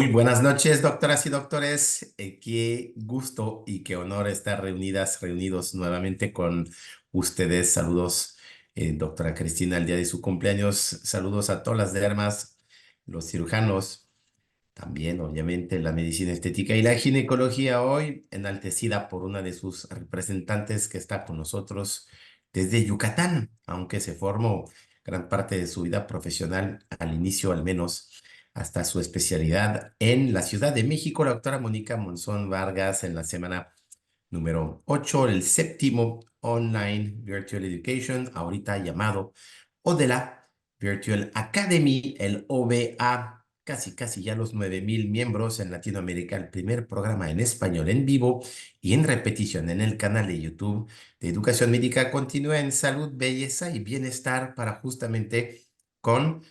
Muy buenas noches, doctoras y doctores. Qué gusto y qué honor estar reunidos nuevamente con ustedes. Saludos, doctora Cristina, el día de su cumpleaños. Saludos a todas las dermas, los cirujanos, también, obviamente, la medicina estética y la ginecología hoy enaltecida por una de sus representantes que está con nosotros desde Yucatán, aunque se formó gran parte de su vida profesional al inicio, al menos hasta su especialidad en la Ciudad de México, la doctora Mónica Monzón Vargas, en la semana número 8, el séptimo Online Virtual Education, ahorita llamado ODELA Virtual Academy, el OVA, casi ya los 9,000 miembros en Latinoamérica, el primer programa en español en vivo y en repetición en el canal de YouTube de Educación Médica Continua en Salud, Belleza y Bienestar para justamente con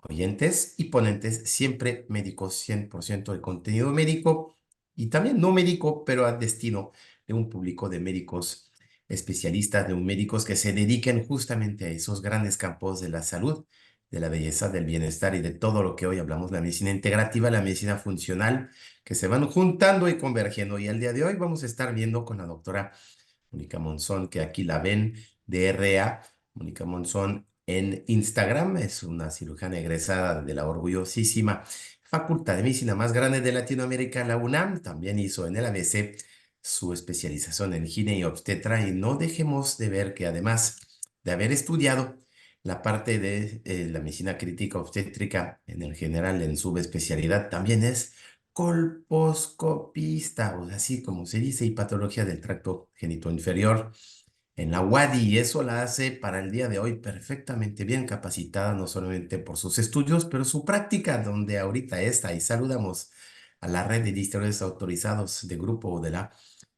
oyentes y ponentes, siempre médicos, 100% de contenido médico y también no médico, pero a destino de un público de médicos especialistas, de un médicos que se dediquen justamente a esos grandes campos de la salud, de la belleza, del bienestar y de todo lo que hoy hablamos, la medicina integrativa, la medicina funcional, que se van juntando y convergiendo. Y al día de hoy vamos a estar viendo con la doctora Mónica Monzón, que aquí la ven, de RA. Mónica Monzón en Instagram es una cirujana egresada de la orgullosísima Facultad de Medicina más grande de Latinoamérica, la UNAM. También hizo en el ABC su especialización en gine y obstetra. Y no dejemos de ver que además de haber estudiado la parte de la medicina crítica obstétrica en el general en su especialidad, también es colposcopista, o sea, así como se dice, y patología del tracto inferior en la UADI, y eso la hace para el día de hoy perfectamente bien capacitada, no solamente por sus estudios, pero su práctica, donde ahorita está, y saludamos a la red de distribuidores autorizados de Grupo de la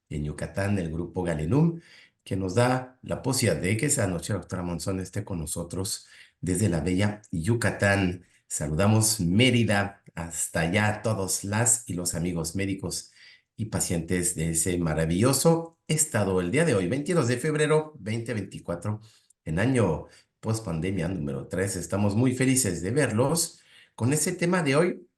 en Yucatán, el Grupo Galenum, que nos da la posibilidad de que esa noche la doctora Monzón esté con nosotros desde la bella Yucatán. Saludamos Mérida, hasta allá a todos las y los amigos médicos y pacientes de ese maravilloso estado. El día de hoy, 22 de febrero 2024, en año post pandemia número 3, estamos muy felices de verlos con ese tema de hoy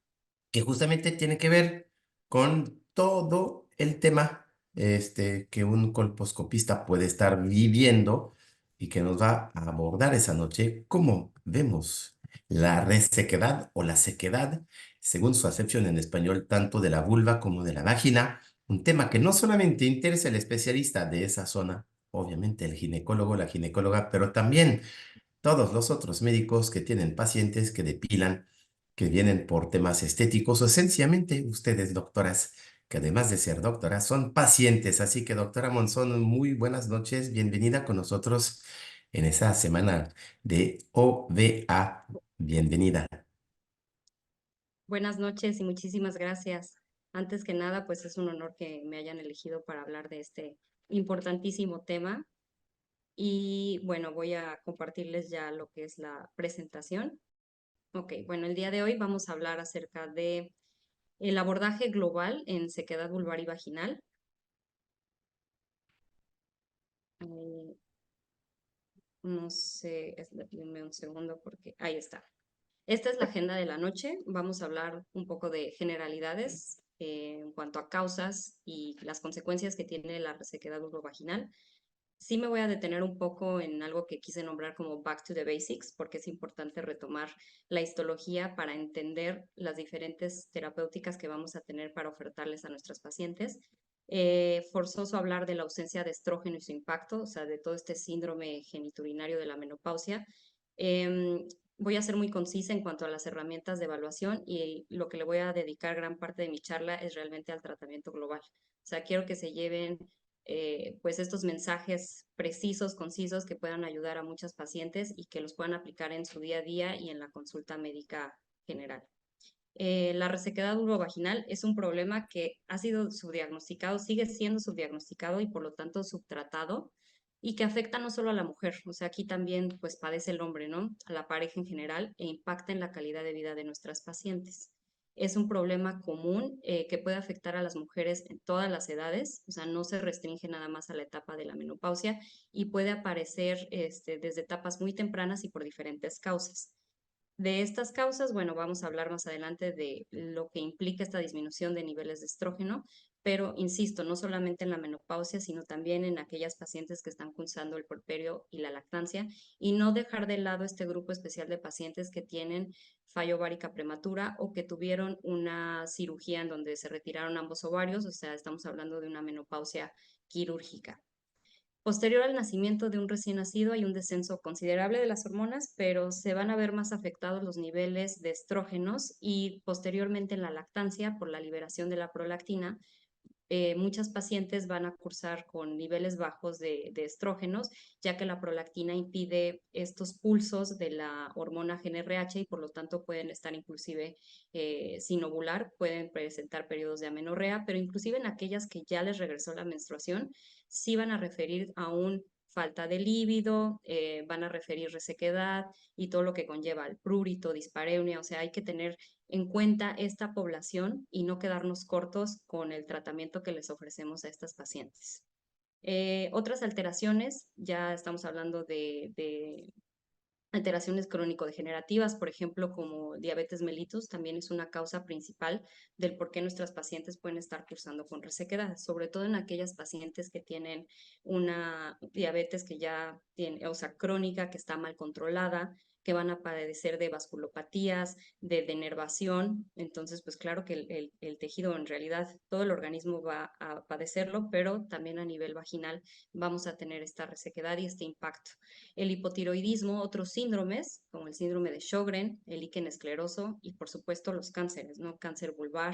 que justamente tiene que ver con todo el tema que un colposcopista puede estar viviendo y que nos va a abordar esa noche, cómo vemos la resequedad o la sequedad, según su acepción en español, tanto de la vulva como de la vagina, un tema que no solamente interesa al especialista de esa zona, obviamente el ginecólogo, la ginecóloga, pero también todos los otros médicos que tienen pacientes que depilan, que vienen por temas estéticos o sencillamente ustedes, doctoras, que además de ser doctoras, son pacientes. Así que, doctora Monzón, muy buenas noches. Bienvenida con nosotros en esa semana de OVA. Bienvenida. Buenas noches y muchísimas gracias. Antes que nada, pues es un honor que me hayan elegido para hablar de este importantísimo tema. Y bueno, voy a compartirles ya lo que es la presentación. Ok, bueno, el día de hoy vamos a hablar acerca de el abordaje global en sequedad vulvar y vaginal. Eh, no sé, denme un segundo porque ahí está. Esta es la agenda de la noche. Vamos a hablar un poco de generalidades en cuanto a causas y las consecuencias que tiene la resequedad vulvovaginal. Sí me voy a detener un poco en algo que quise nombrar como back to the basics, porque es importante retomar la histología para entender las diferentes terapéuticas que vamos a tener para ofertarles a nuestras pacientes. Forzoso hablar de la ausencia de estrógeno y su impacto, o sea, de todo este síndrome geniturinario de la menopausia. Voy a ser muy concisa en cuanto a las herramientas de evaluación y lo que le voy a dedicar gran parte de mi charla es realmente al tratamiento global. O sea, quiero que se lleven pues estos mensajes precisos, concisos, que puedan ayudar a muchas pacientes y que los puedan aplicar en su día a día y en la consulta médica general. La resequedad vulvovaginal es un problema que ha sido subdiagnosticado, sigue siendo subdiagnosticado y por lo tanto subtratado y que afecta no solo a la mujer, o sea, aquí también pues padece el hombre, ¿no? A la pareja en general e impacta en la calidad de vida de nuestras pacientes. Es un problema común que puede afectar a las mujeres en todas las edades, o sea, no se restringe nada más a la etapa de la menopausia y puede aparecer desde etapas muy tempranas y por diferentes causas. De estas causas, bueno, vamos a hablar más adelante de lo que implica esta disminución de niveles de estrógeno, pero insisto, no solamente en la menopausia, sino también en aquellas pacientes que están cursando el puerperio y la lactancia, y no dejar de lado este grupo especial de pacientes que tienen fallo ovárica prematura o que tuvieron una cirugía en donde se retiraron ambos ovarios, o sea, estamos hablando de una menopausia quirúrgica. Posterior al nacimiento de un recién nacido hay un descenso considerable de las hormonas, pero se van a ver más afectados los niveles de estrógenos y posteriormente en la lactancia por la liberación de la prolactina, muchas pacientes van a cursar con niveles bajos de estrógenos, ya que la prolactina impide estos pulsos de la hormona GnRH y por lo tanto pueden estar inclusive sin ovular, pueden presentar periodos de amenorrea, pero inclusive en aquellas que ya les regresó la menstruación, sí van a referir a un falta de líbido, van a referir resequedad y todo lo que conlleva el prurito, dispareunia, o sea, hay que tener en cuenta esta población y no quedarnos cortos con el tratamiento que les ofrecemos a estas pacientes. Otras alteraciones, ya estamos hablando de alteraciones crónico-degenerativas, por ejemplo, como diabetes mellitus, también es una causa principal del por qué nuestras pacientes pueden estar cursando con resequedad, sobre todo en aquellas pacientes que tienen una diabetes que ya tiene, o sea, crónica, que está mal controlada, que van a padecer de vasculopatías, de denervación. Entonces, pues claro que el tejido, en realidad, todo el organismo va a padecerlo, pero también a nivel vaginal vamos a tener esta resequedad y este impacto. El hipotiroidismo, otros síndromes, como el síndrome de Sjögren, el líquen escleroso y por supuesto los cánceres, ¿no? Cáncer vulvar,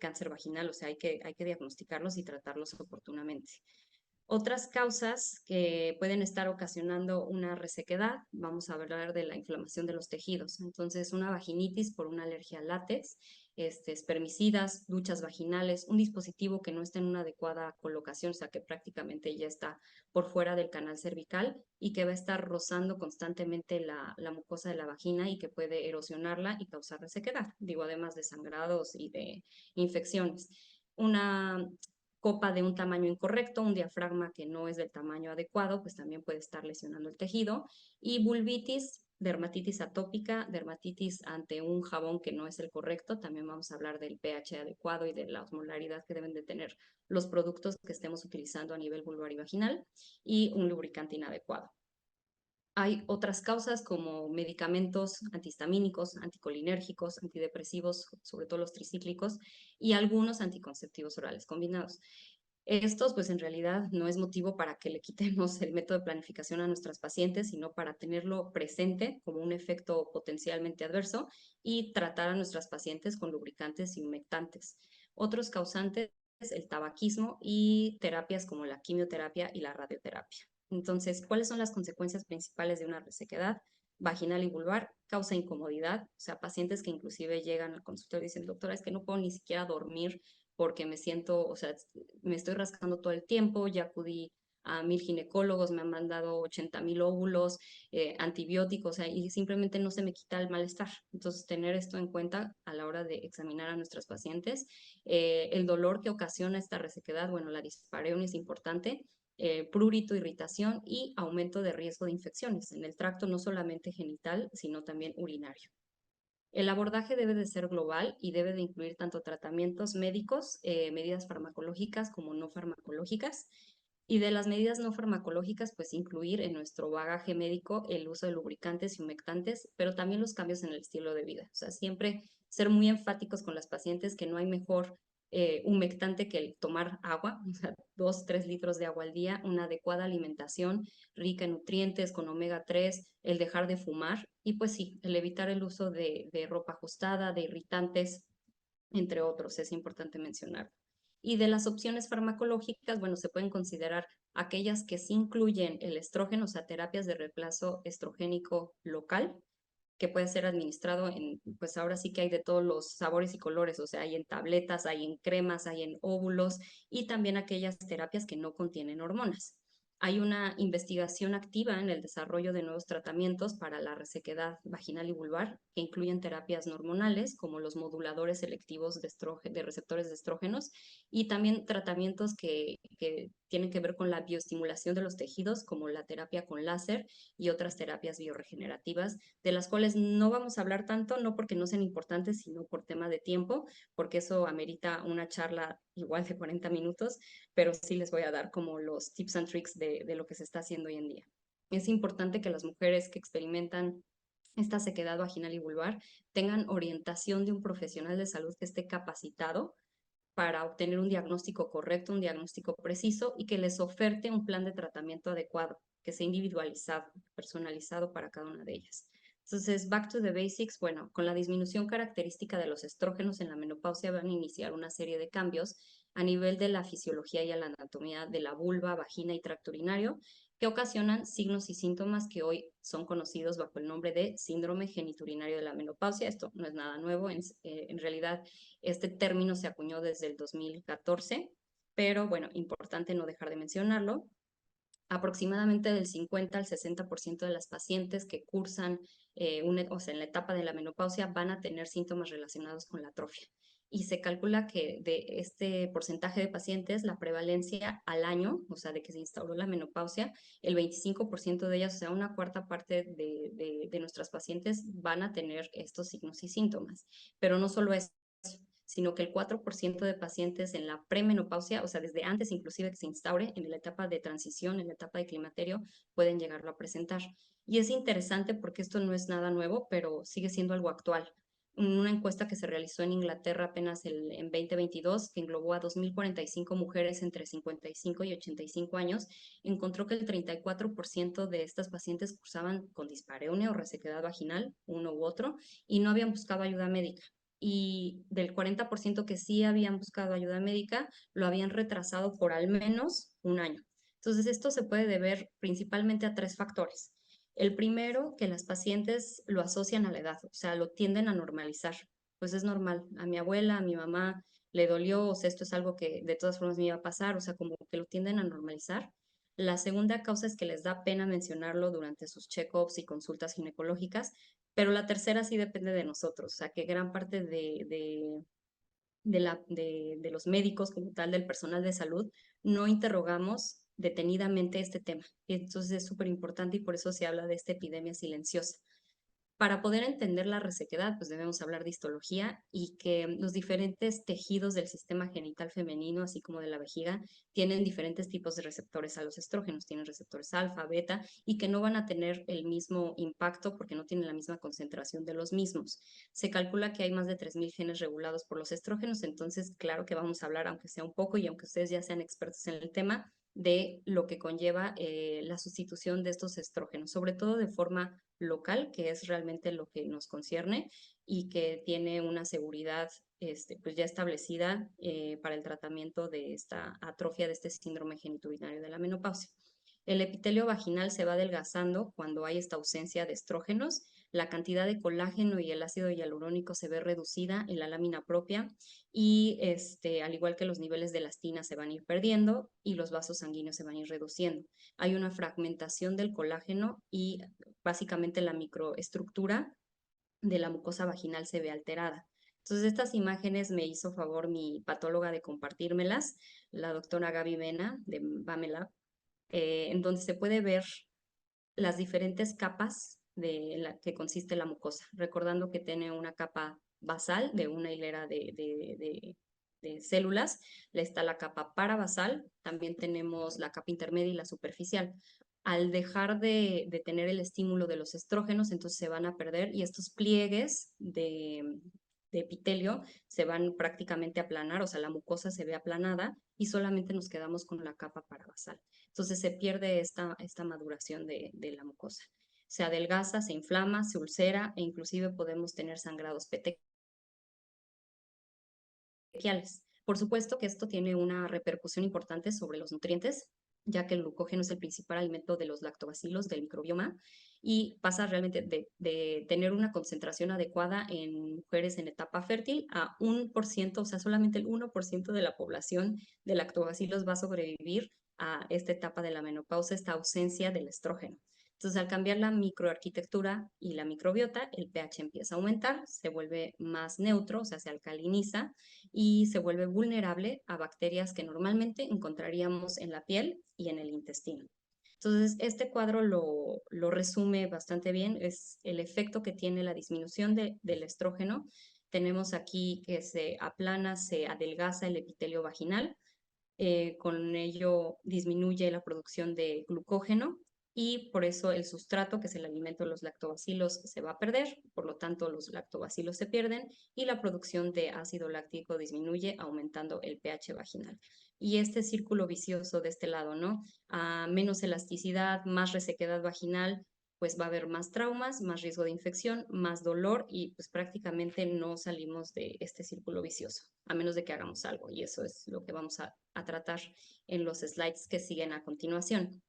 cáncer vaginal, o sea, hay que diagnosticarlos y tratarlos oportunamente. Otras causas que pueden estar ocasionando una resequedad, vamos a hablar de la inflamación de los tejidos. Entonces, una vaginitis por una alergia al látex, espermicidas, duchas vaginales, un dispositivo que no está en una adecuada colocación, o sea, que prácticamente ya está por fuera del canal cervical y que va a estar rozando constantemente la mucosa de la vagina y que puede erosionarla y causar resequedad, digo, además de sangrados y de infecciones. Una copa de un tamaño incorrecto, un diafragma que no es del tamaño adecuado, pues también puede estar lesionando el tejido. Y vulvitis, dermatitis atópica, dermatitis ante un jabón que no es el correcto. También vamos a hablar del pH adecuado y de la osmolaridad que deben de tener los productos que estemos utilizando a nivel vulvar y vaginal y un lubricante inadecuado. Hay otras causas como medicamentos antihistamínicos, anticolinérgicos, antidepresivos, sobre todo los tricíclicos, y algunos anticonceptivos orales combinados. Estos, pues en realidad no es motivo para que le quitemos el método de planificación a nuestras pacientes, sino para tenerlo presente como un efecto potencialmente adverso y tratar a nuestras pacientes con lubricantes y humectantes. Otros causantes, el tabaquismo y terapias como la quimioterapia y la radioterapia. Entonces, ¿cuáles son las consecuencias principales de una resequedad vaginal y vulvar? Causa incomodidad, o sea, pacientes que inclusive llegan al consultorio y dicen, doctora, es que no puedo ni siquiera dormir porque me siento, o sea, me estoy rascando todo el tiempo, ya acudí a 1000 ginecólogos, me han mandado 80,000 óvulos, antibióticos, o sea, y simplemente no se me quita el malestar. Entonces, tener esto en cuenta a la hora de examinar a nuestras pacientes. El dolor que ocasiona esta resequedad, bueno, la dispareunia es importante, prurito, irritación y aumento de riesgo de infecciones en el tracto no solamente genital, sino también urinario. El abordaje debe de ser global y debe de incluir tanto tratamientos médicos, medidas farmacológicas como no farmacológicas. Y de las medidas no farmacológicas, pues incluir en nuestro bagaje médico el uso de lubricantes y humectantes, pero también los cambios en el estilo de vida. O sea, siempre ser muy enfáticos con las pacientes que no hay mejor humectante que el tomar agua, o sea, 2, 3 litros de agua al día, una adecuada alimentación rica en nutrientes, con omega 3, el dejar de fumar y pues sí, el evitar el uso de ropa ajustada, de irritantes, entre otros, es importante mencionar. Y de las opciones farmacológicas, bueno, se pueden considerar aquellas que sí incluyen el estrógeno, o sea, terapias de reemplazo estrogénico local, que puede ser administrado en, pues ahora sí que hay de todos los sabores y colores, o sea, hay en tabletas, hay en cremas, hay en óvulos y también aquellas terapias que no contienen hormonas. Hay una investigación activa en el desarrollo de nuevos tratamientos para la resequedad vaginal y vulvar que incluyen terapias no hormonales como los moduladores selectivos de receptores de estrógenos y también tratamientos que tienen que ver con la bioestimulación de los tejidos, como la terapia con láser y otras terapias bioregenerativas, de las cuales no vamos a hablar tanto, no porque no sean importantes, sino por tema de tiempo, porque eso amerita una charla igual de 40 minutos, pero sí les voy a dar como los tips and tricks de lo que se está haciendo hoy en día. Es importante que las mujeres que experimentan esta sequedad vaginal y vulvar tengan orientación de un profesional de salud que esté capacitado para obtener un diagnóstico correcto, un diagnóstico preciso y que les oferte un plan de tratamiento adecuado, que sea individualizado, personalizado para cada una de ellas. Entonces, back to the basics, bueno, con la disminución característica de los estrógenos en la menopausia van a iniciar una serie de cambios a nivel de la fisiología y la anatomía de la vulva, vagina y tracto urinario, que ocasionan signos y síntomas que hoy son conocidos bajo el nombre de síndrome geniturinario de la menopausia. Esto no es nada nuevo, en realidad este término se acuñó desde el 2014, pero bueno, importante no dejar de mencionarlo. Aproximadamente del 50 al 60% de las pacientes que cursan, o sea, en la etapa de la menopausia van a tener síntomas relacionados con la atrofia. Y se calcula que de este porcentaje de pacientes, la prevalencia al año, o sea, de que se instauró la menopausia, el 25% de ellas, o sea, una cuarta parte de nuestras pacientes van a tener estos signos y síntomas. Pero no solo eso, sino que el 4% de pacientes en la premenopausia, o sea, desde antes inclusive que se instaure, en la etapa de transición, en la etapa de climaterio, pueden llegarlo a presentar. Y es interesante porque esto no es nada nuevo, pero sigue siendo algo actual. Una encuesta que se realizó en Inglaterra apenas en 2022, que englobó a 2.045 mujeres entre 55 y 85 años, encontró que el 34% de estas pacientes cursaban con dispareunia o resequedad vaginal, uno u otro, y no habían buscado ayuda médica, y del 40% que sí habían buscado ayuda médica, lo habían retrasado por al menos un año. Entonces, esto se puede deber principalmente a tres factores. El primero, que las pacientes lo asocian a la edad, o sea, lo tienden a normalizar. Pues es normal, a mi abuela, a mi mamá le dolió, o sea, esto es algo que de todas formas me iba a pasar, o sea, como que lo tienden a normalizar. La segunda causa es que les da pena mencionarlo durante sus check-ups y consultas ginecológicas, pero la tercera sí depende de nosotros, o sea, que gran parte de los médicos como tal, del personal de salud, no interrogamos detenidamente este tema. Y entonces es súper importante y por eso se habla de esta epidemia silenciosa. Para poder entender la resequedad, pues debemos hablar de histología y que los diferentes tejidos del sistema genital femenino, así como de la vejiga, tienen diferentes tipos de receptores a los estrógenos, tienen receptores alfa, beta, y que no van a tener el mismo impacto porque no tienen la misma concentración de los mismos. Se calcula que hay más de 3.000 genes regulados por los estrógenos, entonces claro que vamos a hablar, aunque sea un poco y aunque ustedes ya sean expertos en el tema, de lo que conlleva la sustitución de estos estrógenos, sobre todo de forma local, que es realmente lo que nos concierne y que tiene una seguridad pues ya establecida para el tratamiento de esta atrofia, de este síndrome geniturinario de la menopausia. El epitelio vaginal se va adelgazando cuando hay esta ausencia de estrógenos, la cantidad de colágeno y el ácido hialurónico se ve reducida en la lámina propia y al igual que los niveles de elastina se van a ir perdiendo y los vasos sanguíneos se van a ir reduciendo. Hay una fragmentación del colágeno y básicamente la microestructura de la mucosa vaginal se ve alterada. Entonces, estas imágenes me hizo favor mi patóloga de compartírmelas, la doctora Gaby Mena de Bamela, en donde se puede ver las diferentes capas de la que consiste la mucosa, recordando que tiene una capa basal de una hilera de células, está la capa parabasal, también tenemos la capa intermedia y la superficial. Al dejar de tener el estímulo de los estrógenos, entonces se van a perder y estos pliegues de epitelio se van prácticamente a aplanar, o sea, la mucosa se ve aplanada y solamente nos quedamos con la capa parabasal. Entonces se pierde esta maduración de la mucosa. Se adelgaza, se inflama, se ulcera e inclusive podemos tener sangrados petequiales. Por supuesto que esto tiene una repercusión importante sobre los nutrientes, ya que el glucógeno es el principal alimento de los lactobacilos del microbioma y pasa realmente de tener una concentración adecuada en mujeres en etapa fértil a 1%, o sea, solamente el 1% de la población de lactobacilos va a sobrevivir a esta etapa de la menopausia, esta ausencia del estrógeno. Entonces, al cambiar la microarquitectura y la microbiota, el pH empieza a aumentar, se vuelve más neutro, o sea, se alcaliniza y se vuelve vulnerable a bacterias que normalmente encontraríamos en la piel y en el intestino. Entonces, este cuadro lo resume bastante bien, es el efecto que tiene la disminución del estrógeno. Tenemos aquí que se aplana, se adelgaza el epitelio vaginal, con ello disminuye la producción de glucógeno y por eso el sustrato, que es el alimento de los lactobacilos, se va a perder, por lo tanto los lactobacilos se pierden y la producción de ácido láctico disminuye, aumentando el pH vaginal. Y este círculo vicioso de este lado, ¿no? A menos elasticidad, más resequedad vaginal, pues va a haber más traumas, más riesgo de infección, más dolor y pues prácticamente no salimos de este círculo vicioso, a menos de que hagamos algo. Y eso es lo que vamos a tratar en los slides que siguen a continuación.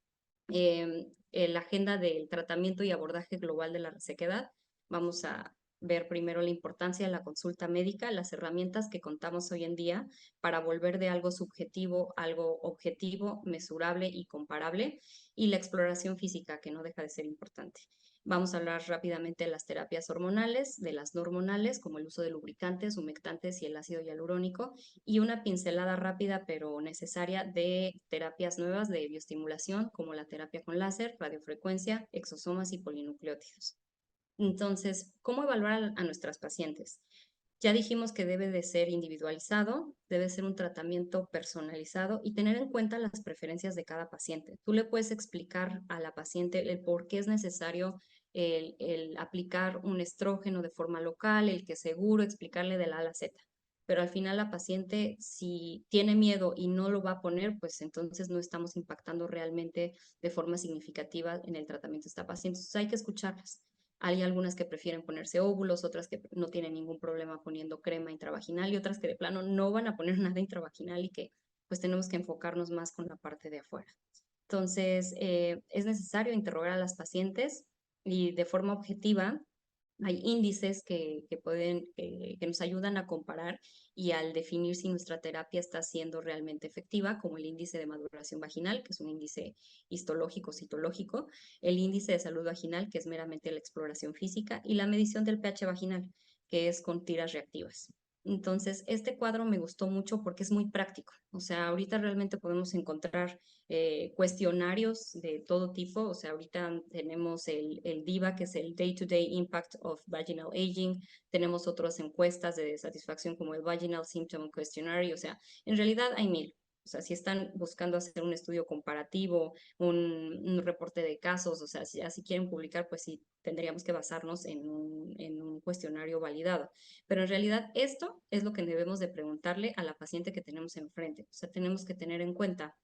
La agenda del tratamiento y abordaje global de la resequedad. Vamos a ver primero la importancia de la consulta médica, las herramientas que contamos hoy en día para volver de algo subjetivo a algo objetivo, mesurable y comparable, y la exploración física, que no deja de ser importante. Vamos a hablar rápidamente de las terapias hormonales, de las no hormonales, como el uso de lubricantes, humectantes y el ácido hialurónico, y una pincelada rápida pero necesaria de terapias nuevas de bioestimulación, como la terapia con láser, radiofrecuencia, exosomas y polinucleótidos. Entonces, ¿cómo evaluar a nuestras pacientes? Ya dijimos que debe de ser individualizado, debe ser un tratamiento personalizado y tener en cuenta las preferencias de cada paciente. Tú le puedes explicar a la paciente el por qué es necesario el aplicar un estrógeno de forma local, el que es seguro, explicarle de la A a la Z. Pero al final la paciente, si tiene miedo y no lo va a poner, pues entonces no estamos impactando realmente de forma significativa en el tratamiento de esta paciente. Entonces hay que escucharlas. Hay algunas que prefieren ponerse óvulos, otras que no tienen ningún problema poniendo crema intravaginal y otras que de plano no van a poner nada intravaginal y que pues tenemos que enfocarnos más con la parte de afuera. Entonces, es necesario interrogar a las pacientes y de forma objetiva hay índices que nos ayudan a comparar y al definir si nuestra terapia está siendo realmente efectiva, como el índice de maduración vaginal, que es un índice histológico, citológico, el índice de salud vaginal, que es meramente la exploración física, y la medición del pH vaginal, que es con tiras reactivas. Entonces, este cuadro me gustó mucho porque es muy práctico. O sea, ahorita realmente podemos encontrar cuestionarios de todo tipo. O sea, ahorita tenemos el DIVA, que es el Day-to-Day Impact of Vaginal Aging. Tenemos otras encuestas de satisfacción como el Vaginal Symptom Questionnaire. O sea, en realidad hay mil. O sea, si están buscando hacer un estudio comparativo, un reporte de casos, o sea, si quieren publicar, pues sí, tendríamos que basarnos en un cuestionario validado. Pero en realidad esto es lo que debemos de preguntarle a la paciente que tenemos enfrente. O sea, tenemos que tener en cuenta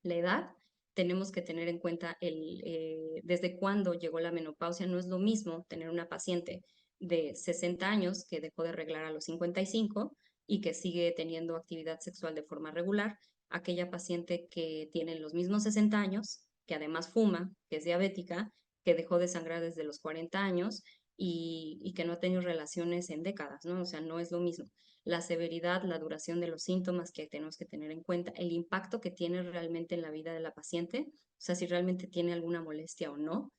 la edad, tenemos que tener en cuenta desde cuándo llegó la menopausia. No es lo mismo tener una paciente de 60 años que dejó de reglar a los 55 y que sigue teniendo actividad sexual de forma regular, aquella paciente que tiene los mismos 60 años, que además fuma, que es diabética, que dejó de sangrar desde los 40 años y que no ha tenido relaciones en décadas, ¿no? O sea, no es lo mismo la severidad, la duración de los síntomas que tenemos que tener en cuenta, el impacto que tiene realmente en la vida de la paciente, o sea, si realmente tiene alguna molestia o no,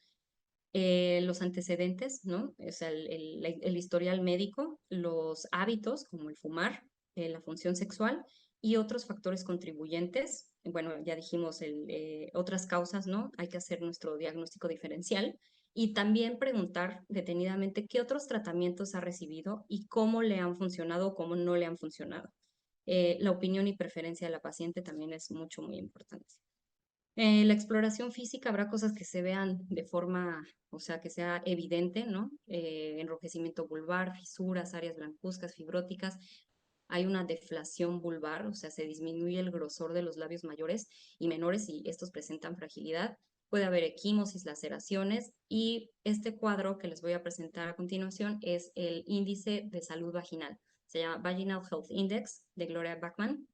los antecedentes, ¿no? O sea, el historial médico, los hábitos como el fumar, la función sexual y otros factores contribuyentes. Bueno, ya dijimos otras causas, ¿no? Hay que hacer nuestro diagnóstico diferencial y también preguntar detenidamente qué otros tratamientos ha recibido y cómo le han funcionado o cómo no le han funcionado. La opinión y preferencia de la paciente también es mucho, muy importante. La exploración física habrá cosas que se vean de forma, o sea, que sea evidente, ¿no? Enrojecimiento vulvar, fisuras, áreas blancuzcas, fibróticas. Hay una deflación vulvar, o sea, se disminuye el grosor de los labios mayores y menores y estos presentan fragilidad. Puede haber equimosis, laceraciones y este cuadro que les voy a presentar a continuación es el índice de salud vaginal. Se llama Vaginal Health Index de Gloria Backman,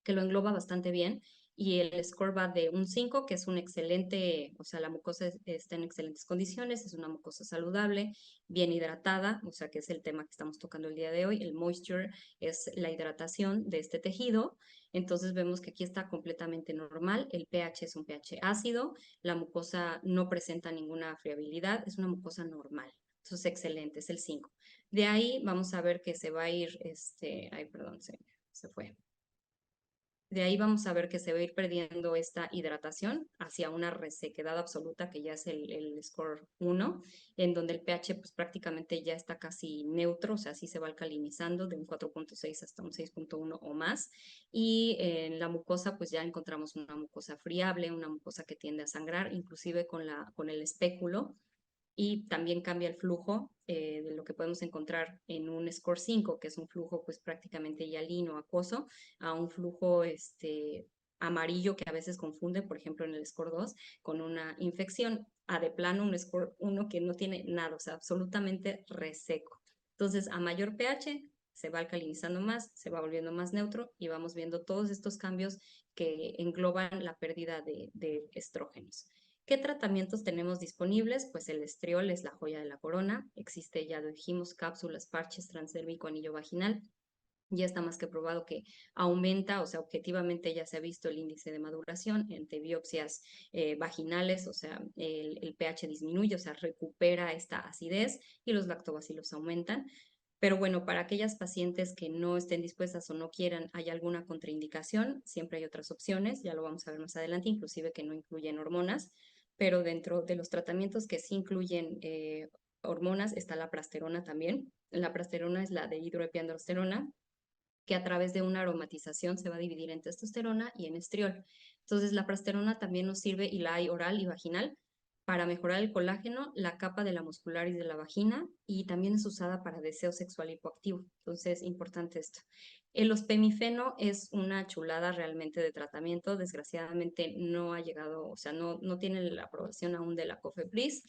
que lo engloba bastante bien y el score va de un 5, que es un excelente, o sea, la mucosa está en excelentes condiciones, es una mucosa saludable, bien hidratada, o sea, que es el tema que estamos tocando el día de hoy. El moisture es la hidratación de este tejido. Entonces vemos que aquí está completamente normal, el pH es un pH ácido, la mucosa no presenta ninguna friabilidad, es una mucosa normal. Entonces, excelente, es el 5. De ahí vamos a ver que se va a ir, ay, perdón, se fue. De ahí vamos a ver que se va a ir perdiendo esta hidratación hacia una resequedad absoluta, que ya es el score 1, en donde el pH pues, prácticamente ya está casi neutro, o sea, sí se va alcalinizando de un 4.6 hasta un 6.1 o más. Y en la mucosa, pues ya encontramos una mucosa friable, una mucosa que tiende a sangrar, inclusive con el espéculo, y también cambia el flujo de lo que podemos encontrar en un score 5, que es un flujo pues prácticamente hialino, acuoso, a un flujo amarillo que a veces confunde, por ejemplo en el score 2, con una infección, a de plano un score 1 que no tiene nada, o sea, absolutamente reseco. Entonces, a mayor pH se va alcalinizando más, se va volviendo más neutro y vamos viendo todos estos cambios que engloban la pérdida de estrógenos. ¿Qué tratamientos tenemos disponibles? Pues el estriol es la joya de la corona. Existe, ya lo dijimos, cápsulas, parches, transdérmico, anillo vaginal. Ya está más que probado que aumenta, o sea, objetivamente ya se ha visto el índice de maduración entre biopsias vaginales, o sea, el pH disminuye, o sea, recupera esta acidez y los lactobacilos aumentan. Pero bueno, para aquellas pacientes que no estén dispuestas o no quieran, hay alguna contraindicación, siempre hay otras opciones, ya lo vamos a ver más adelante, inclusive que no incluyen hormonas, pero dentro de los tratamientos que sí incluyen hormonas está la prasterona también. La prasterona es la de hidroepiandrosterona, que a través de una aromatización se va a dividir en testosterona y en estriol. Entonces, la prasterona también nos sirve, y la hay oral y vaginal, para mejorar el colágeno, la capa de la muscularis de la vagina, y también es usada para deseo sexual hipoactivo. Entonces, importante esto. El ospemifeno es una chulada realmente de tratamiento. Desgraciadamente no ha llegado, o sea, no tiene la aprobación aún de la COFEPRIS,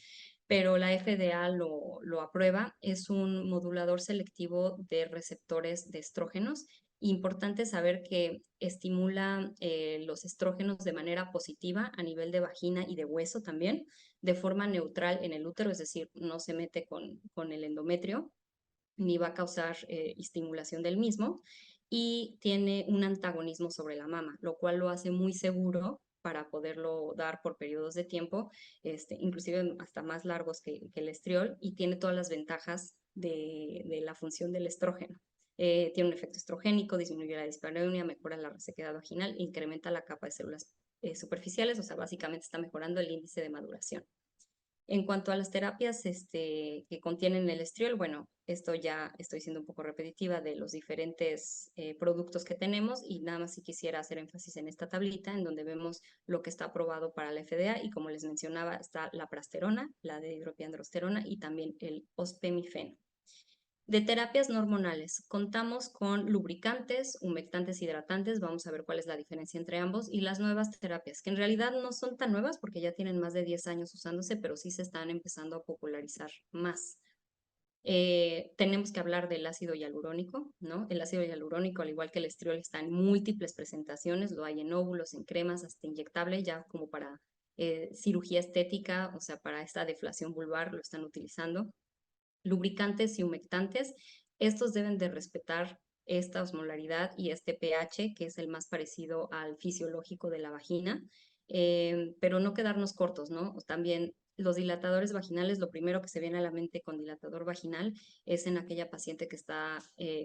pero la FDA lo aprueba. Es un modulador selectivo de receptores de estrógenos. Importante saber que estimula los estrógenos de manera positiva a nivel de vagina y de hueso también, de forma neutral en el útero, es decir, no se mete con el endometrio ni va a causar estimulación del mismo, y tiene un antagonismo sobre la mama, lo cual lo hace muy seguro para poderlo dar por periodos de tiempo, inclusive hasta más largos que el estriol, y tiene todas las ventajas de la función del estrógeno. Tiene un efecto estrogénico, disminuye la dispareunia, mejora la resequedad vaginal, incrementa la capa de células superficiales, o sea, básicamente está mejorando el índice de maduración. En cuanto a las terapias que contienen el estriol, bueno, esto ya estoy siendo un poco repetitiva de los diferentes productos que tenemos, y nada más si quisiera hacer énfasis en esta tablita en donde vemos lo que está aprobado para la FDA, y como les mencionaba está la prasterona, la de hidropiandrosterona y también el ospemifeno. De terapias no hormonales, contamos con lubricantes, humectantes, hidratantes, vamos a ver cuál es la diferencia entre ambos, y las nuevas terapias, que en realidad no son tan nuevas porque ya tienen más de 10 años usándose, pero sí se están empezando a popularizar más. Tenemos que hablar del ácido hialurónico, ¿no? El ácido hialurónico, al igual que el estriol, está en múltiples presentaciones, lo hay en óvulos, en cremas, hasta inyectable, ya como para cirugía estética, o sea, para esta deflación vulvar lo están utilizando. Lubricantes y humectantes, estos deben de respetar esta osmolaridad y este pH, que es el más parecido al fisiológico de la vagina, pero no quedarnos cortos, ¿no? También los dilatadores vaginales, lo primero que se viene a la mente con dilatador vaginal es en aquella paciente que está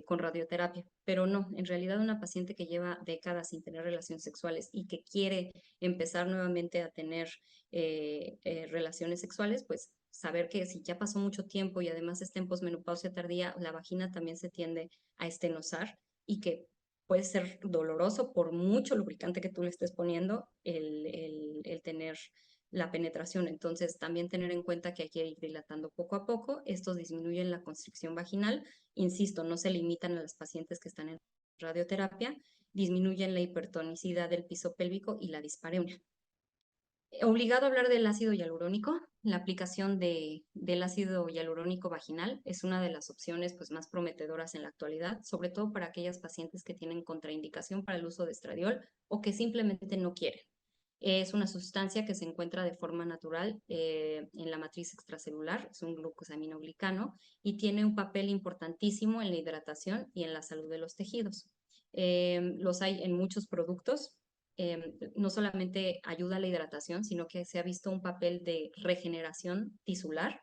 con radioterapia, pero no, en realidad una paciente que lleva décadas sin tener relaciones sexuales y que quiere empezar nuevamente a tener relaciones sexuales, pues saber que si ya pasó mucho tiempo y además está en posmenopausia tardía, la vagina también se tiende a estenosar, y que puede ser doloroso por mucho lubricante que tú le estés poniendo el tener la penetración. Entonces, también tener en cuenta que hay que ir dilatando poco a poco. Estos disminuyen la constricción vaginal. Insisto, no se limitan a las pacientes que están en radioterapia, disminuyen la hipertonicidad del piso pélvico y la dispareunia. Obligado a hablar del ácido hialurónico. La aplicación del ácido hialurónico vaginal es una de las opciones pues, más prometedoras en la actualidad, sobre todo para aquellas pacientes que tienen contraindicación para el uso de estradiol o que simplemente no quieren. Es una sustancia que se encuentra de forma natural en la matriz extracelular, es un glucosaminoglicano y tiene un papel importantísimo en la hidratación y en la salud de los tejidos. Los hay en muchos productos, no solamente ayuda a la hidratación, sino que se ha visto un papel de regeneración tisular,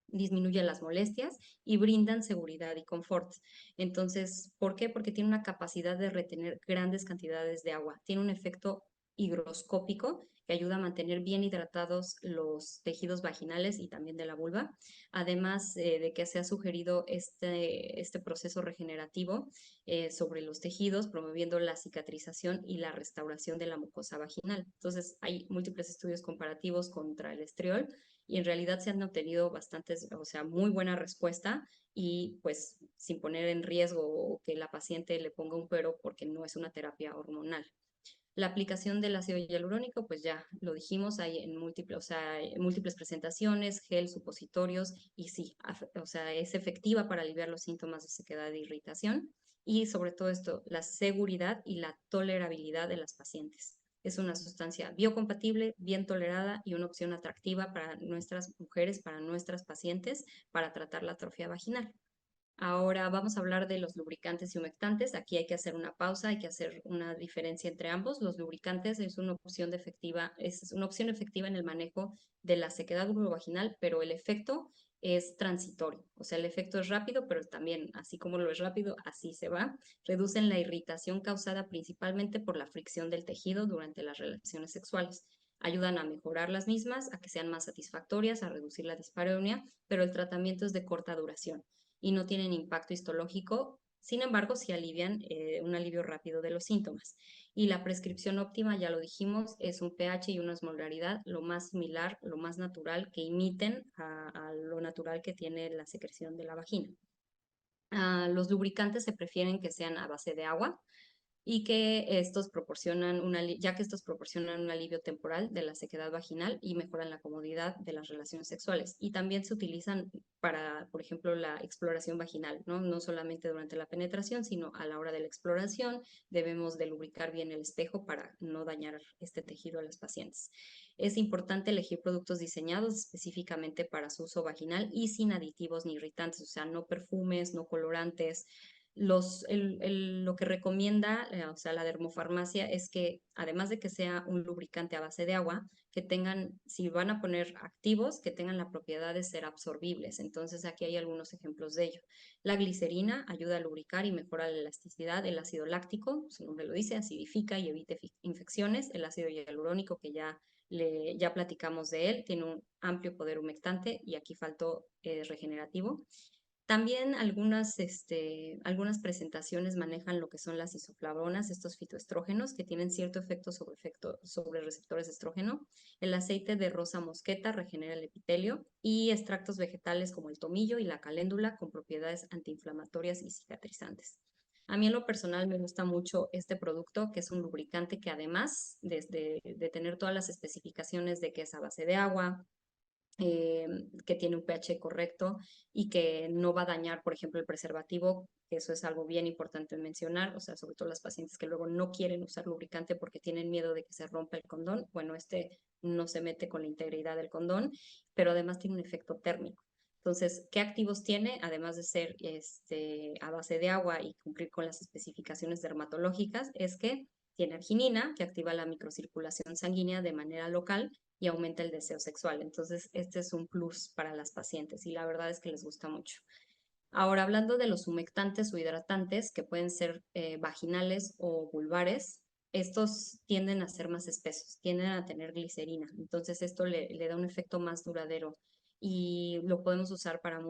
disminuye las molestias y brindan seguridad y confort. Entonces, ¿por qué? Porque tiene una capacidad de retener grandes cantidades de agua. Tiene un efecto higroscópico que ayuda a mantener bien hidratados los tejidos vaginales y también de la vulva. Además de que se ha sugerido este proceso regenerativo sobre los tejidos, promoviendo la cicatrización y la restauración de la mucosa vaginal. Entonces, hay múltiples estudios comparativos contra el estriol y en realidad se han obtenido bastantes, o sea, muy buena respuesta y pues sin poner en riesgo que la paciente le ponga un pero porque no es una terapia hormonal. La aplicación del ácido hialurónico, pues ya lo dijimos, hay en múltiples, o sea, en múltiples presentaciones, gel, supositorios, y sí, o sea, es efectiva para aliviar los síntomas de sequedad e irritación. Y sobre todo esto, la seguridad y la tolerabilidad de las pacientes. Es una sustancia biocompatible, bien tolerada y una opción atractiva para nuestras mujeres, para nuestras pacientes, para tratar la atrofia vaginal. Ahora vamos a hablar de los lubricantes y humectantes. Aquí hay que hacer una pausa, hay que hacer una diferencia entre ambos. Los lubricantes es una opción efectiva en el manejo de la sequedad vulvovaginal, pero el efecto es transitorio. O sea, el efecto es rápido, pero también, así como lo es rápido, así se va. Reducen la irritación causada principalmente por la fricción del tejido durante las relaciones sexuales. Ayudan a mejorar las mismas, a que sean más satisfactorias, a reducir la dispareunia, pero el tratamiento es de corta duración y no tienen impacto histológico, sin embargo, sí alivian un alivio rápido de los síntomas. Y la prescripción óptima, ya lo dijimos, es un pH y una osmolaridad lo más similar, lo más natural, que imiten a lo natural que tiene la secreción de la vagina. Los lubricantes se prefieren que sean a base de agua, y que estos proporcionan ya que estos proporcionan un alivio temporal de la sequedad vaginal y mejoran la comodidad de las relaciones sexuales. Y también se utilizan para, por ejemplo, la exploración vaginal, ¿no? No solamente durante la penetración, sino a la hora de la exploración debemos de lubricar bien el espejo para no dañar este tejido a las pacientes. Es importante elegir productos diseñados específicamente para su uso vaginal y sin aditivos ni irritantes, o sea, no perfumes, no colorantes, lo que recomienda, o sea, la dermofarmacia es que además de que sea un lubricante a base de agua, que tengan, si van a poner activos, que tengan la propiedad de ser absorbibles. Entonces aquí hay algunos ejemplos de ello. La glicerina ayuda a lubricar y mejora la elasticidad. El ácido láctico, su nombre lo dice, acidifica y evita infecciones. El ácido hialurónico, que ya platicamos de él, tiene un amplio poder humectante y aquí faltó regenerativo. También algunas presentaciones manejan lo que son las isoflavonas, estos fitoestrógenos que tienen cierto efecto sobre receptores de estrógeno. El aceite de rosa mosqueta regenera el epitelio y extractos vegetales como el tomillo y la caléndula con propiedades antiinflamatorias y cicatrizantes. A mí en lo personal me gusta mucho este producto, que es un lubricante que además de tener todas las especificaciones de que es a base de agua, eh, que tiene un pH correcto y que no va a dañar, por ejemplo, el preservativo, que eso es algo bien importante mencionar, o sea, sobre todo las pacientes que luego no quieren usar lubricante porque tienen miedo de que se rompa el condón. Bueno, este no se mete con la integridad del condón, pero además tiene un efecto térmico. Entonces, ¿qué activos tiene? Además de ser a base de agua y cumplir con las especificaciones dermatológicas, es que tiene arginina, que activa la microcirculación sanguínea de manera local y aumenta el deseo sexual. Entonces, este es un plus para las pacientes y la verdad es que les gusta mucho. Ahora, hablando de los humectantes o hidratantes, que pueden ser vaginales o vulvares, estos tienden a ser más espesos, tienden a tener glicerina. Entonces, esto le da un efecto más duradero y lo podemos usar para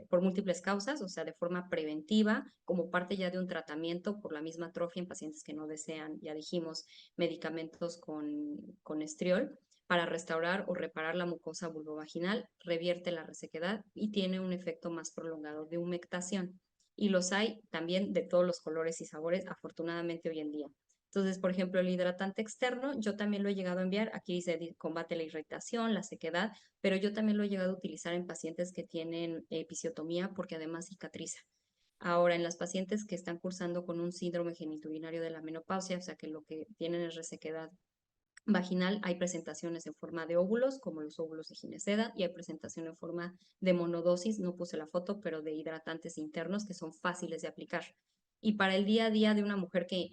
por múltiples causas, o sea, de forma preventiva, como parte ya de un tratamiento por la misma atrofia en pacientes que no desean, ya dijimos, medicamentos con estriol para restaurar o reparar la mucosa vulvovaginal, revierte la resequedad y tiene un efecto más prolongado de humectación. Y los hay también de todos los colores y sabores, afortunadamente hoy en día. Entonces, por ejemplo, el hidratante externo, yo también lo he llegado a enviar. Aquí dice combate la irritación, la sequedad, pero yo también lo he llegado a utilizar en pacientes que tienen episiotomía porque además cicatriza. Ahora, en las pacientes que están cursando con un síndrome genitourinario de la menopausia, o sea que lo que tienen es resequedad vaginal, hay presentaciones en forma de óvulos, como los óvulos de Gineceda, y hay presentación en forma de monodosis, no puse la foto, pero de hidratantes internos que son fáciles de aplicar. Y para el día a día de una mujer que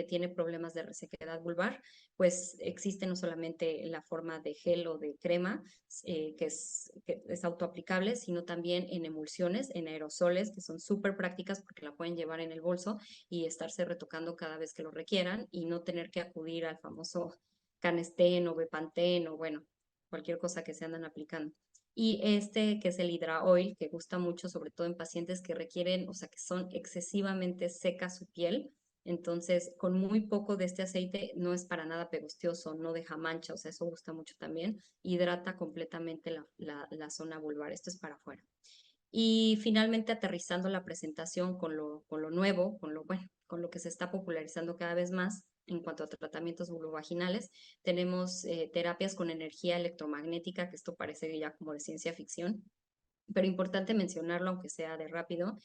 tiene problemas de resequedad vulvar, pues existe no solamente la forma de gel o de crema, que es autoaplicable, sino también en emulsiones, en aerosoles, que son súper prácticas porque la pueden llevar en el bolso y estarse retocando cada vez que lo requieran y no tener que acudir al famoso Canestén o Bepantén o bueno, cualquier cosa que se andan aplicando. Y este que es el Hydra Oil, que gusta mucho, sobre todo en pacientes que requieren, o sea, que son excesivamente seca su piel. Entonces, con muy poco de este aceite no es para nada pegostioso, no deja mancha, o sea, eso gusta mucho también. Hidrata completamente la zona vulvar. Esto es para afuera. Y finalmente aterrizando la presentación con lo nuevo, bueno, con lo que se está popularizando cada vez más en cuanto a tratamientos vulvovaginales, tenemos terapias con energía electromagnética, que esto parece ya como de ciencia ficción, pero importante mencionarlo, aunque sea de rápido.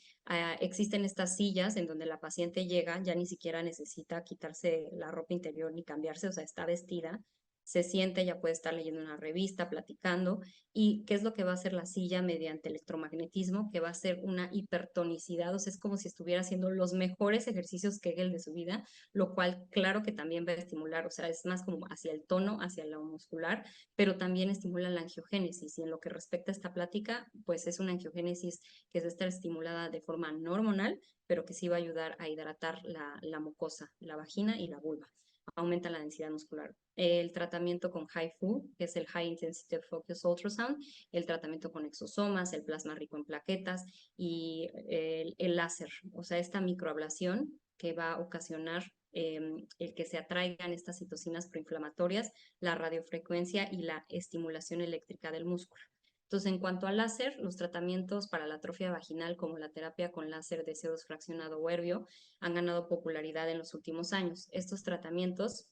Existen estas sillas en donde la paciente llega, ya ni siquiera necesita quitarse la ropa interior ni cambiarse, o sea, está vestida, se siente, ya puede estar leyendo una revista, platicando. ¿Y qué es lo que va a hacer la silla mediante electromagnetismo? Que va a ser una hipertonicidad, o sea, es como si estuviera haciendo los mejores ejercicios Kegel de su vida, lo cual claro que también va a estimular, o sea, es más como hacia el tono, hacia lo muscular, pero también estimula la angiogénesis. Y en lo que respecta a esta plática, pues es una angiogénesis que es estar estimulada de forma no hormonal, pero que sí va a ayudar a hidratar la mucosa, la vagina y la vulva. Aumenta la densidad muscular. El tratamiento con HIFU, que es el High Intensity Focus Ultrasound, el tratamiento con exosomas, el plasma rico en plaquetas y el láser, o sea, esta microablación que va a ocasionar el que se atraigan estas citocinas proinflamatorias, la radiofrecuencia y la estimulación eléctrica del músculo. Entonces, en cuanto al láser, los tratamientos para la atrofia vaginal, como la terapia con láser de CO2 fraccionado o Erbio, han ganado popularidad en los últimos años. Estos tratamientos,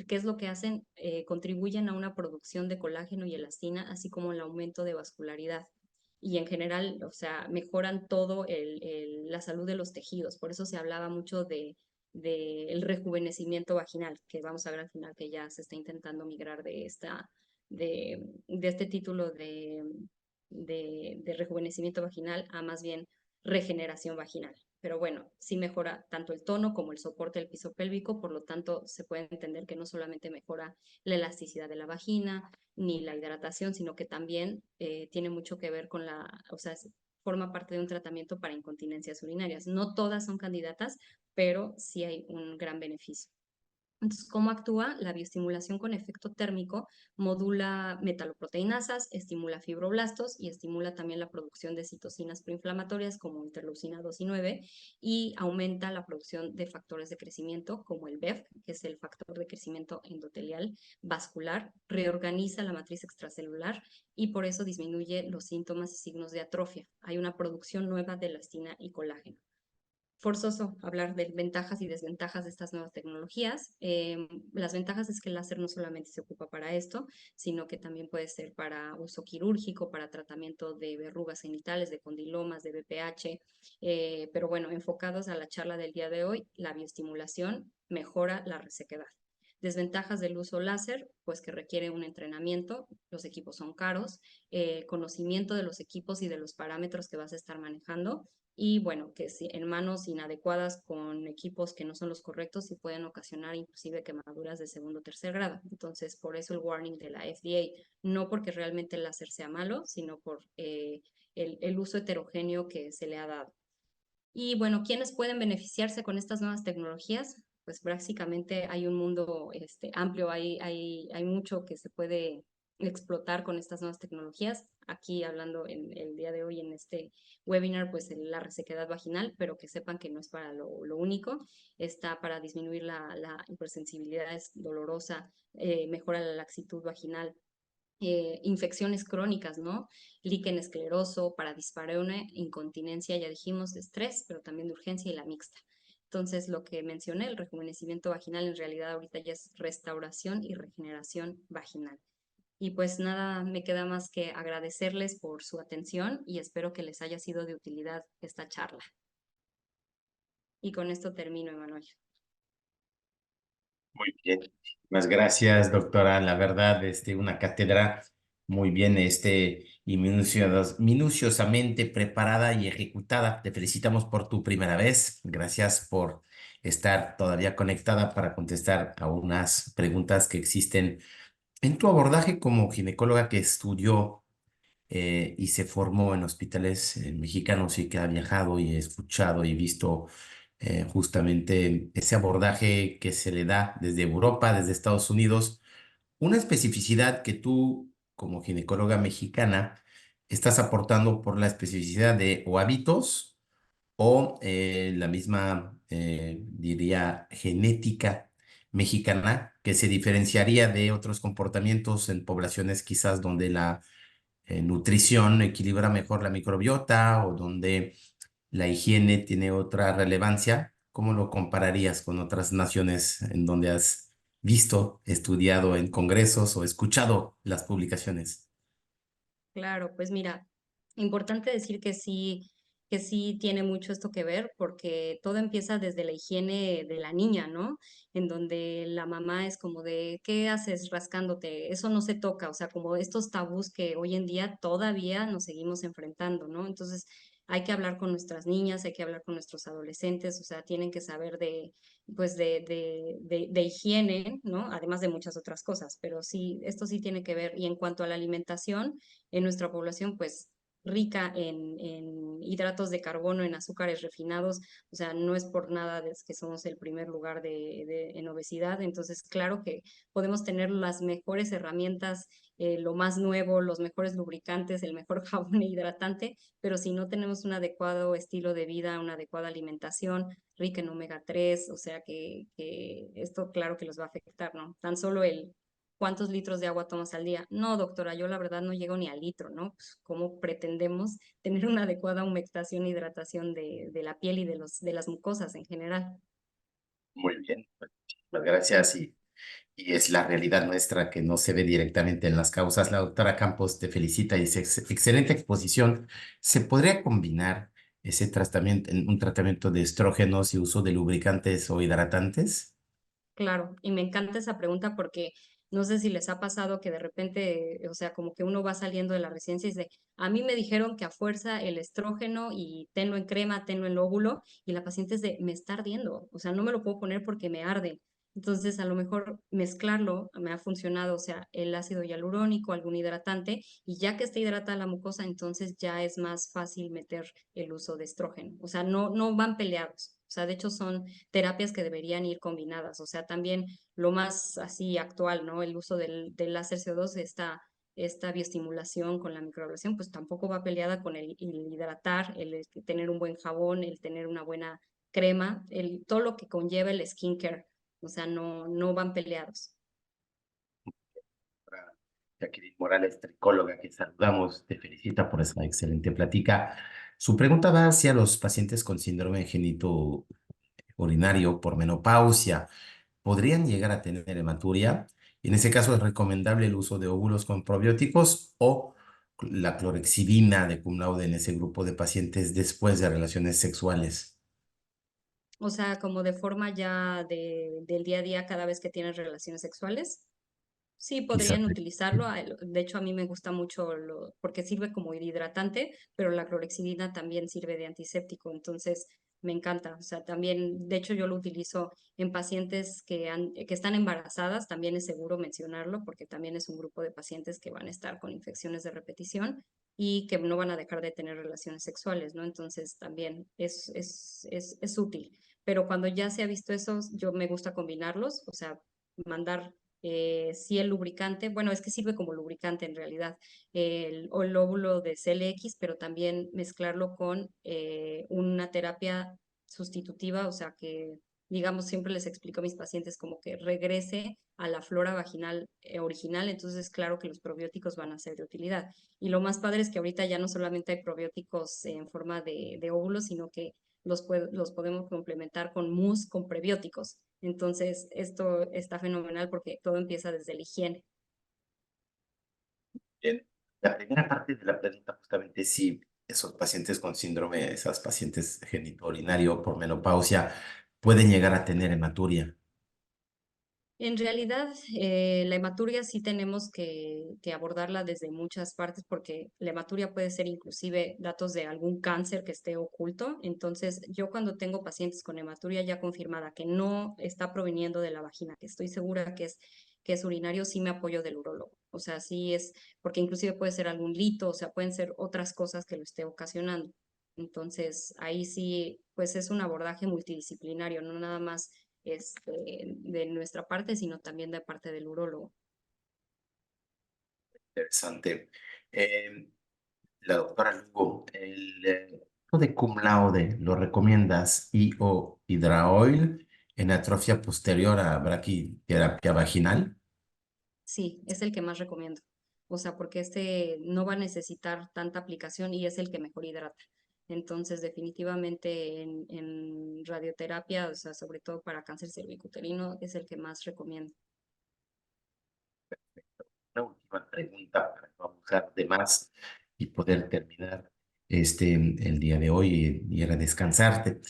¿qué es lo que hacen? Contribuyen a una producción de colágeno y elastina, así como el aumento de vascularidad. Y en general, o sea, mejoran todo la salud de los tejidos. Por eso se hablaba mucho del rejuvenecimiento vaginal, que vamos a ver al final que ya se está intentando migrar de este título de rejuvenecimiento vaginal a más bien regeneración vaginal. Pero bueno, sí mejora tanto el tono como el soporte del piso pélvico, por lo tanto se puede entender que no solamente mejora la elasticidad de la vagina ni la hidratación, sino que también tiene mucho que ver con o sea, forma parte de un tratamiento para incontinencias urinarias. No todas son candidatas, pero sí hay un gran beneficio. Entonces, ¿cómo actúa? La bioestimulación con efecto térmico modula metaloproteinasas, estimula fibroblastos y estimula también la producción de citocinas proinflamatorias como interleucina 2 y 9 y aumenta la producción de factores de crecimiento como el BEF, que es el factor de crecimiento endotelial vascular, reorganiza la matriz extracelular y por eso disminuye los síntomas y signos de atrofia. Hay una producción nueva de elastina y colágeno. Forzoso hablar de ventajas y desventajas de estas nuevas tecnologías. Las ventajas es que el láser no solamente se ocupa para esto, sino que también puede ser para uso quirúrgico, para tratamiento de verrugas genitales, de condilomas, de BPH. Pero bueno, enfocados a la charla del día de hoy, la bioestimulación mejora la resequedad. Desventajas del uso láser, pues que requiere un entrenamiento, los equipos son caros, conocimiento de los equipos y de los parámetros que vas a estar manejando y bueno, que si en manos inadecuadas con equipos que no son los correctos, sí pueden ocasionar inclusive quemaduras de segundo o tercer grado. Entonces, por eso el warning de la FDA, no porque realmente el láser sea malo, sino por el uso heterogéneo que se le ha dado. Y bueno, ¿quiénes pueden beneficiarse con estas nuevas tecnologías? Pues básicamente hay un mundo amplio, hay mucho que se puede explotar con estas nuevas tecnologías. Aquí hablando en el día de hoy en este webinar, pues la resequedad vaginal, pero que sepan que no es para lo único, está para disminuir la hipersensibilidad, es dolorosa, mejora la laxitud vaginal, infecciones crónicas, ¿no? Líquen escleroso, paradispareunia, incontinencia, ya dijimos, de estrés, pero también de urgencia y la mixta. Entonces, lo que mencioné, el rejuvenecimiento vaginal, en realidad ahorita ya es restauración y regeneración vaginal. Y pues nada, me queda más que agradecerles por su atención y espero que les haya sido de utilidad esta charla. Y con esto termino, Emanuel. Muy bien. Muchas gracias, doctora. La verdad, una cátedra muy bien, y minuciosamente preparada y ejecutada. Te felicitamos por tu primera vez. Gracias por estar todavía conectada para contestar a unas preguntas que existen en tu abordaje como ginecóloga que estudió y se formó en hospitales mexicanos y que ha viajado y escuchado y visto justamente ese abordaje que se le da desde Europa, desde Estados Unidos, una especificidad que tú, como ginecóloga mexicana, estás aportando por la especificidad de o hábitos o la misma, diría, genética mexicana que se diferenciaría de otros comportamientos en poblaciones quizás donde la nutrición equilibra mejor la microbiota o donde la higiene tiene otra relevancia. ¿Cómo lo compararías con otras naciones en donde has visto, estudiado en congresos o escuchado las publicaciones? Claro, pues mira, importante decir que sí tiene mucho esto que ver, porque todo empieza desde la higiene de la niña, ¿no? En donde la mamá es como de, ¿qué haces rascándote? Eso no se toca, o sea, como estos tabús que hoy en día todavía nos seguimos enfrentando, ¿no? Entonces, hay que hablar con nuestras niñas, hay que hablar con nuestros adolescentes, o sea, tienen que saber de, pues, de higiene, ¿no? Además de muchas otras cosas, pero sí, esto sí tiene que ver. Y en cuanto a la alimentación, en nuestra población, pues rica en hidratos de carbono, en azúcares refinados, o sea, no es por nada que somos el primer lugar en obesidad, entonces claro que podemos tener las mejores herramientas, lo más nuevo, los mejores lubricantes, el mejor jabón e hidratante, pero si no tenemos un adecuado estilo de vida, una adecuada alimentación, rica en omega 3, o sea que esto claro que los va a afectar, ¿no? Tan solo el ¿cuántos litros de agua tomas al día? No, doctora, yo la verdad no llego ni al litro, ¿no? Pues, ¿cómo pretendemos tener una adecuada humectación e hidratación de la piel y de las mucosas en general? Muy bien, muchas gracias. Y es la realidad nuestra que no se ve directamente en las causas. La doctora Campos te felicita y dice, excelente exposición. ¿Se podría combinar ese tratamiento, un tratamiento de estrógenos y uso de lubricantes o hidratantes? Claro, y me encanta esa pregunta porque no sé si les ha pasado que de repente, o sea, como que uno va saliendo de la residencia y dice, a mí me dijeron que a fuerza el estrógeno y tenlo en crema, tenlo en óvulo, y la paciente es de, me está ardiendo, o sea, no me lo puedo poner porque me arde. Entonces, a lo mejor mezclarlo me ha funcionado, o sea, el ácido hialurónico, algún hidratante, y ya que está hidratada la mucosa, entonces ya es más fácil meter el uso de estrógeno. O sea, no van peleados. O sea, de hecho son terapias que deberían ir combinadas. O sea, también lo más así actual, ¿no? El uso del láser CO2, esta bioestimulación con la microablación, pues tampoco va peleada con el hidratar, el tener un buen jabón, el tener una buena crema, todo lo que conlleva el skincare. O sea, no van peleados. Para Jacqueline Morales, tricóloga, que saludamos, te felicita por esa excelente plática. Su pregunta va hacia los pacientes con síndrome genito urinario por menopausia. ¿Podrían llegar a tener hematuria? Y en ese caso es recomendable el uso de óvulos con probióticos o la clorexidina de cum laude en ese grupo de pacientes después de relaciones sexuales. O sea, como de forma ya del día a día cada vez que tienes relaciones sexuales. Sí, Quizás. podrían utilizarlo. De hecho, a mí me gusta mucho porque sirve como hidratante, pero la clorexidina también sirve de antiséptico, entonces me encanta. O sea, también, de hecho, yo lo utilizo en pacientes que están embarazadas, también es seguro mencionarlo porque también es un grupo de pacientes que van a estar con infecciones de repetición y que no van a dejar de tener relaciones sexuales, ¿no? Entonces también es útil. Pero cuando ya se ha visto eso, yo me gusta combinarlos, o sea, mandar sí el lubricante, bueno, es que sirve como lubricante en realidad, o el óvulo de CLX, pero también mezclarlo con una terapia sustitutiva, o sea que, digamos, siempre les explico a mis pacientes como que regrese a la flora vaginal original, entonces claro que los probióticos van a ser de utilidad. Y lo más padre es que ahorita ya no solamente hay probióticos en forma de óvulos, sino que los podemos complementar con mousse, con prebióticos. Entonces, esto está fenomenal porque todo empieza desde la higiene. Bien. La primera parte de la pregunta justamente es si esos pacientes con síndrome, esas pacientes genitourinario por menopausia, pueden llegar a tener hematuria. En realidad, la hematuria sí tenemos que abordarla desde muchas partes porque la hematuria puede ser inclusive datos de algún cáncer que esté oculto. Entonces, yo cuando tengo pacientes con hematuria ya confirmada que no está proveniendo de la vagina, que estoy segura que es urinario, sí me apoyo del urólogo. O sea, sí es, porque inclusive puede ser algún lito, o sea, pueden ser otras cosas que lo esté ocasionando. Entonces, ahí sí, pues es un abordaje multidisciplinario, no nada más de nuestra parte, sino también de parte del urólogo. Interesante. Eh, la doctora Lugo, el tipo de cum laude, ¿lo recomiendas I o hidraoil en atrofia posterior a braquiterapia vaginal? Sí, es el que más recomiendo. O sea, porque este no va a necesitar tanta aplicación y es el que mejor hidrata. Entonces, definitivamente en radioterapia, o sea, sobre todo para cáncer cervicuterino, es el que más recomiendo. Una última pregunta para no abusar de más y poder terminar el día de hoy y ir a descansarte.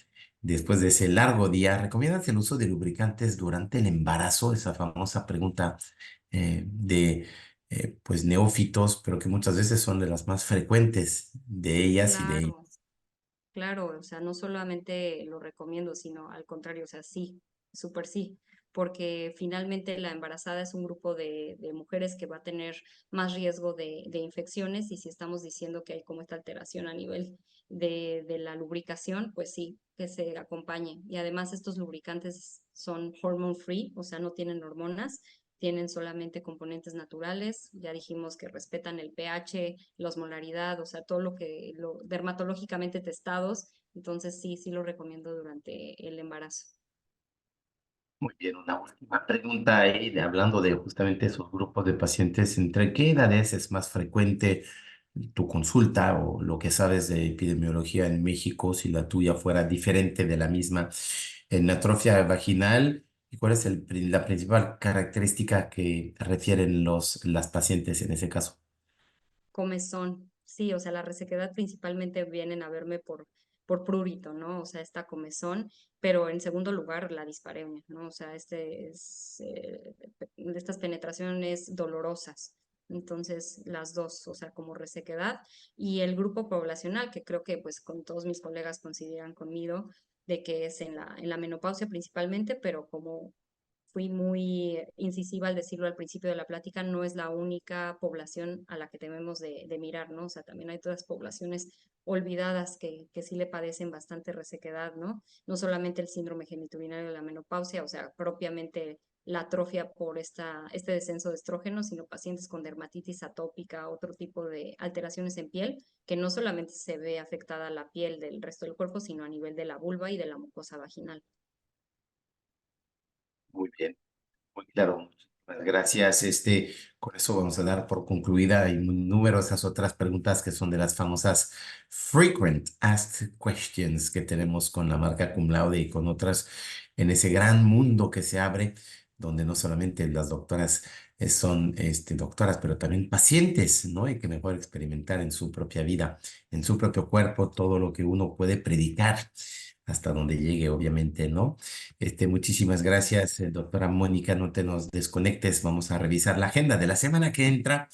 Después de ese largo día, ¿recomiendas el uso de lubricantes durante el embarazo? Esa famosa pregunta de pues neófitos, pero que muchas veces son de las más frecuentes de ellas y de ellos. Claro. Claro, o sea, no solamente lo recomiendo, sino al contrario, o sea, sí, súper sí, porque finalmente la embarazada es un grupo de mujeres que va a tener más riesgo de infecciones y si estamos diciendo que hay como esta alteración a nivel de la lubricación, pues sí, que se acompañe. Y además estos lubricantes son hormone free, o sea, no tienen hormonas, tienen solamente componentes naturales. Ya dijimos que respetan el pH, la osmolaridad, o sea, todo lo que lo dermatológicamente testados. Entonces sí, sí lo recomiendo durante el embarazo. Muy bien, una última pregunta ahí, hablando de justamente esos grupos de pacientes, ¿entre qué edades es más frecuente tu consulta o lo que sabes de epidemiología en México, si la tuya fuera diferente de la misma en atrofia vaginal? ¿Y cuál es la principal característica que refieren las pacientes en ese caso? Comezón, sí, o sea, la resequedad principalmente vienen a verme por prurito, ¿no? O sea, esta comezón, pero en segundo lugar la dispareunia, ¿no? O sea, estas penetraciones dolorosas. Entonces, las dos, o sea, como resequedad y el grupo poblacional, que creo que pues con todos mis colegas coincidirán conmigo, de que es en la menopausia principalmente, pero como fui muy incisiva al decirlo al principio de la plática, no es la única población a la que debemos de mirar, ¿no? O sea, también hay todas poblaciones olvidadas que sí le padecen bastante resequedad, ¿no? No solamente el síndrome genitourinario de la menopausia, o sea, propiamente la atrofia por este descenso de estrógeno, sino pacientes con dermatitis atópica, otro tipo de alteraciones en piel, que no solamente se ve afectada la piel del resto del cuerpo, sino a nivel de la vulva y de la mucosa vaginal. Muy bien. Muy claro, muchísimas gracias. Con eso vamos a dar por concluida. Hay numerosas otras preguntas que son de las famosas frequent asked questions que tenemos con la marca Cum Laude y con otras en ese gran mundo que se abre, donde no solamente las doctoras son doctoras, pero también pacientes, ¿no? Y que mejor experimentar en su propia vida, en su propio cuerpo, todo lo que uno puede predicar hasta donde llegue, obviamente, ¿no? Muchísimas gracias, doctora Mónica. No te nos desconectes. Vamos a revisar la agenda de la semana que entra.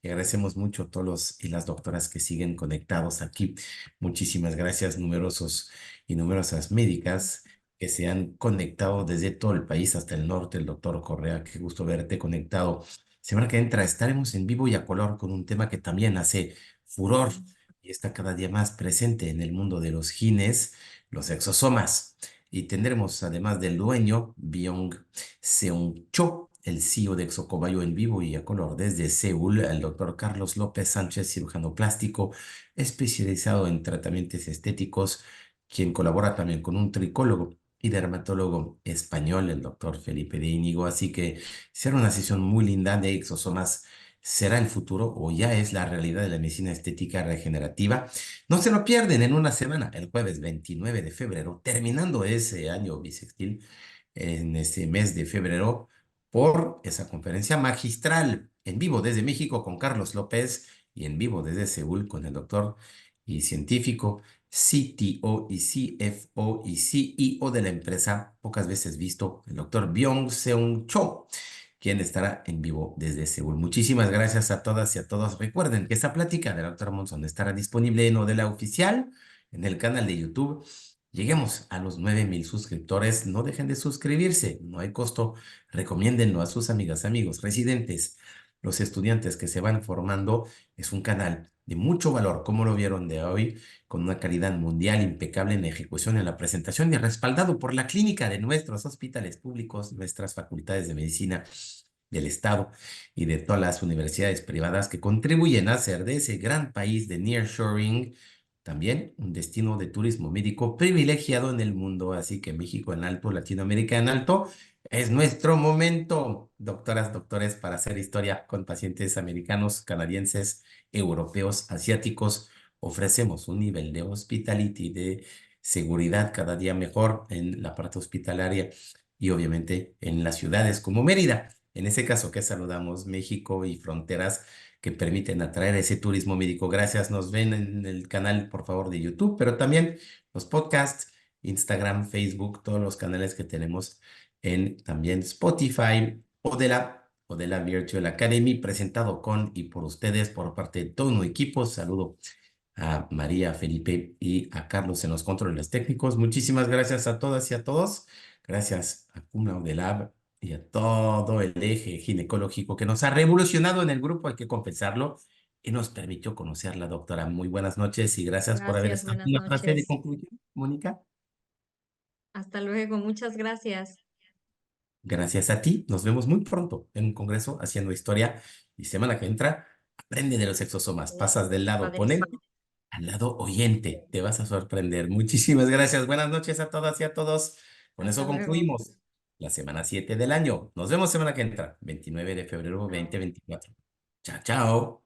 Y agradecemos mucho a todos los y las doctoras que siguen conectados aquí. Muchísimas gracias, numerosos y numerosas médicas que se han conectado desde todo el país hasta el norte. El doctor Correa, qué gusto verte conectado. Semana que entra estaremos en vivo y a color con un tema que también hace furor y está cada día más presente en el mundo de los gines, los exosomas. Y tendremos, además del dueño, Byung Seung Cho, el CEO de Exocobayo en vivo y a color desde Seúl, el doctor Carlos López Sánchez, cirujano plástico especializado en tratamientos estéticos, quien colabora también con un tricólogo y dermatólogo español, el doctor Felipe de Íñigo. Así que será una sesión muy linda de exosomas será el futuro o ya es la realidad de la medicina estética regenerativa. No se lo pierden en una semana, el jueves 29 de febrero, terminando ese año bisextil, en ese mes de febrero, por esa conferencia magistral en vivo desde México con Carlos López y en vivo desde Seúl con el doctor y científico CTO y CFO y CEO de la empresa, pocas veces visto, el doctor Byung Seung Cho, quien estará en vivo desde Seúl. Muchísimas gracias a todas y a todos. Recuerden que esta plática de la doctora Monson estará disponible en Odela Oficial, en el canal de YouTube. Lleguemos a los 9,000 suscriptores. No dejen de suscribirse, no hay costo. Recomiéndenlo a sus amigas, amigos, residentes, los estudiantes que se van formando. Es un canal de mucho valor, como lo vieron de hoy, con una calidad mundial impecable en la ejecución, en la presentación y respaldado por la clínica de nuestros hospitales públicos, nuestras facultades de medicina del Estado y de todas las universidades privadas que contribuyen a hacer de ese gran país de nearshoring también un destino de turismo médico privilegiado en el mundo. Así que México en alto, Latinoamérica en alto, es nuestro momento, doctoras, doctores, para hacer historia con pacientes americanos, canadienses, europeos, asiáticos. Ofrecemos un nivel de hospitality, de seguridad cada día mejor en la parte hospitalaria y obviamente en las ciudades como Mérida. En ese caso que saludamos México y fronteras que permiten atraer ese turismo médico. Gracias, nos ven en el canal, por favor, de YouTube, pero también los podcasts, Instagram, Facebook, todos los canales que tenemos en también Spotify o de la Virtual Academy, presentado con y por ustedes, por parte de todo un equipo. Saludo a María, Felipe y a Carlos en los controles técnicos. Muchísimas gracias a todas y a todos. Gracias a Cum Laude Lab y a todo el eje ginecológico que nos ha revolucionado en el grupo, hay que confesarlo, y nos permitió conocer a la doctora. Muy buenas noches y gracias por haber Gracias, estado. buenas Una frase de noches. conclusión, Mónica. Hasta luego, muchas gracias. Gracias a ti. Nos vemos muy pronto en un congreso haciendo historia y semana que entra, aprende de los exosomas. Pasas del lado ponente Padrísimo. al lado oyente. Te vas a sorprender. Muchísimas gracias. Buenas noches a todas y a todos. Con eso Hasta luego. concluimos la semana 7 del año. Nos vemos semana que entra, 29 de febrero Chao. 2024. Chao, chao.